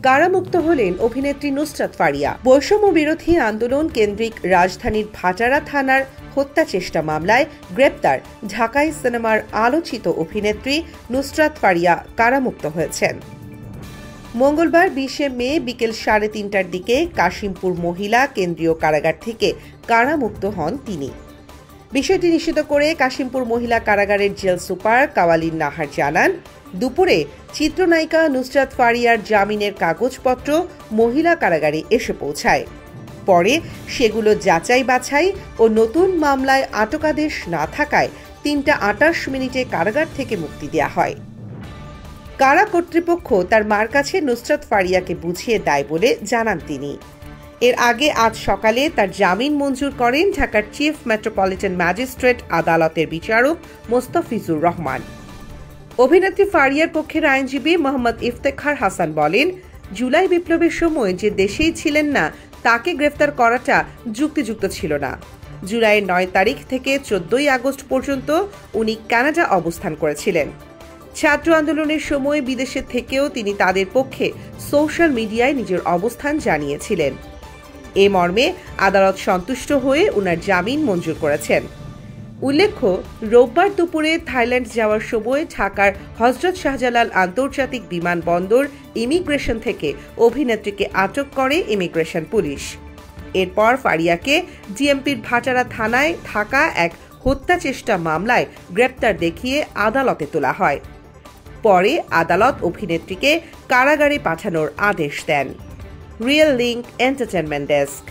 কারামুক্ত হলেন অভিনেত্রী নুসরাত ফারিয়া। বৈষম্য বিরোধী আন্দোলন কেন্দ্রিক রাজধানীর ভাটারা থানার হত্যা চেষ্টা মামলায় গ্রেপ্তার ঢাকাই সিনেমার আলোচিত অভিনেত্রী নুসরাত ফারিয়া কারামুক্ত হয়েছেন। মঙ্গলবার 20 মে বিকেল 3:30টার দিকে কাশিমপুর মহিলা কেন্দ্রীয় কারাগার থেকে কারামুক্ত হন তিনি। বিষয়টি নিশ্চিত করে কাশিমপুর মহিলা কারাগারের জেল সুপার কাওয়ালিন নাহার জানান, দুপুরে চিত্রনায়িকা নুসরাত ফারিয়ার জামিনের কাগজপত্র মহিলা কারাগারে এসে পৌঁছায়। পরে সেগুলো যাচাই বাছাই ও নতুন মামলায় আটকাদেশ না থাকায় 3:28 কারাগার থেকে মুক্তি দেওয়া হয়। কারা কর্তৃপক্ষ তার মার কাছে নুসরাত ফারিয়াকে বুঝিয়ে দেয় বলে জানান তিনি। এর আগে আজ সকালে তার জামিন মঞ্জুর করেন ঢাকার চিফ মেট্রোপলিটন ম্যাজিস্ট্রেট আদালতের বিচারক মোস্তাফিজুর রহমান। অভিনেত্রী ফারিয়ার পক্ষের আইনজীবী মোহাম্মদ ইফতেখার হাসান বলেন, জুলাই বিপ্লবের সময় যে দেশেই ছিলেন না তাকে গ্রেফতার করাটা যুক্তিযুক্ত ছিল না। জুলাইয়ের 9 তারিখ থেকে 14 আগস্ট পর্যন্ত উনি কানাডা অবস্থান করেছিলেন। ছাত্র আন্দোলনের সময় বিদেশে থেকেও তিনি তাদের পক্ষে সোশ্যাল মিডিয়ায় নিজের অবস্থান জানিয়েছিলেন। এ মর্মে আদালত সন্তুষ্ট হয়ে উনার জামিন মঞ্জুর করেছেন। উল্লেখ্য, রোববার দুপুরে থাইল্যান্ড যাওয়ার সময় ঢাকার হযরত শাহজালাল আন্তর্জাতিক বিমানবন্দর ইমিগ্রেশন থেকে অভিনেত্রীকে আটক করে ইমিগ্রেশন পুলিশ। এরপর ফারিয়াকে ডিএমপির ভাটারা থানায় থাকা এক হত্যা চেষ্টা মামলায় গ্রেপ্তার দেখিয়ে আদালতে তোলা হয়। পরে আদালত অভিনেত্রীকে কারাগারে পাঠানোর আদেশ দেন। Real link entertainment desk.